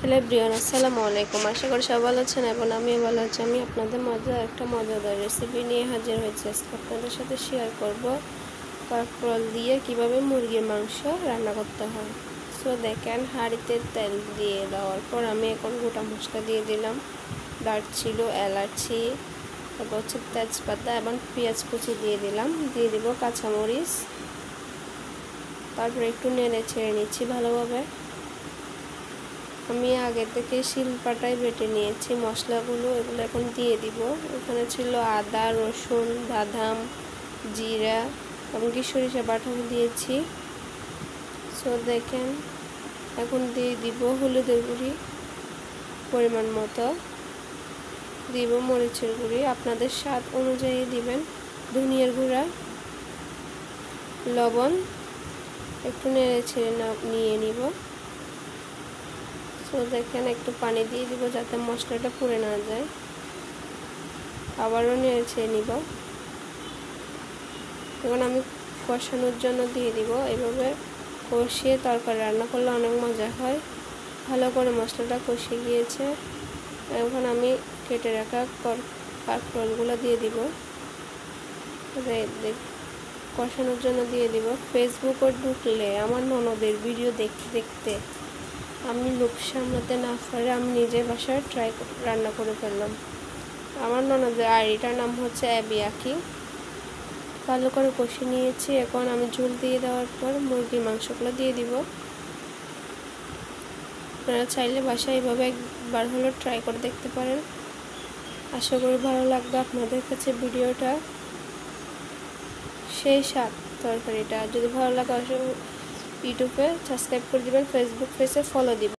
Hello everyone, আসসালামু আলাইকুম। আশা করি সবাই ভালো আছেন এবং আমিও ভালো আছি। আমি আপনাদের একটা মজাদার রেসিপি নিয়ে হাজির হয়েছি। আজকে আপনাদের সাথে শেয়ার করব কাঁকরোল দিয়ে কিভাবে মুরগির মাংস রান্না করতে হয়। সো দেখেন, হাঁড়িতে তেল দিয়ে দেওয়ার পর আমি এখন গোটা মশলা দিয়ে দিলাম। দারচিনি, এলাচি, তারপর হচ্ছে তেজপাতা এবং পেঁয়াজ কুচি দিয়ে দিলাম। দিয়ে দিব কাঁচামরিচ। তারপরে একটু নেড়ে ছেড়ে নিচ্ছি ভালোভাবে। আমি আগে থেকে শিলপাটায় বেটে নিয়েছি মশলাগুলো, এগুলো এখন দিয়ে দিব। এখানে ছিল আদা, রসুন, বাদাম, জিরা, এমনকি সরিষা বাটাও দিয়েছি। সো দেখেন, এখন দিয়ে দিব হলুদের গুঁড়ি পরিমাণ মতো, দিব মরিচের গুঁড়ি আপনাদের স্বাদ অনুযায়ী দিবেন, ধনিয়ার গুঁড়া, লবণ, একটু নেড়ে ছেড়ে নিয়ে নিব। তো দেখেন, একটু পানি দিয়ে দিব যাতে মশলাটা পুড়ে না যায়। আবারও নেড়ে ছেড়ে নিব। এখন আমি কষানোর জন্য দিয়ে দিব। এভাবে কষিয়ে তরকারি রান্না করলে অনেক মজা হয়। ভালো করে মশলাটা কষে গিয়েছে। এখন আমি কেটে রাখা কাঁকরোলগুলো দিয়ে দিব, কষানোর জন্য দিয়ে দিব। ফেসবুকে ঢুকলে আমার ননদের ভিডিও দেখতে দেখতে আমি লোভ সামলাতে না পারে আমি নিজের বাসায় রান্না করে ফেললাম। আমার ননদের আইডিটার নাম হচ্ছে অ্যাবি আঁকি। ভালো করে কষে নিয়েছি। এখন আমি ঝোল দিয়ে দেওয়ার পর মুরগির মাংসগুলো দিয়ে দিব। আপনারা চাইলে বাসায় এইভাবে একবার হলো ট্রাই করে দেখতে পারেন। আশা করি ভালো লাগবে আপনাদের কাছে ভিডিওটা। সেই স্বাদ তরকারিটা যদি ভালো লাগে ইউটিউবে সাবস্ক্রাইব করে দিবেন, ফেসবুক পেজে ফলো দিবেন।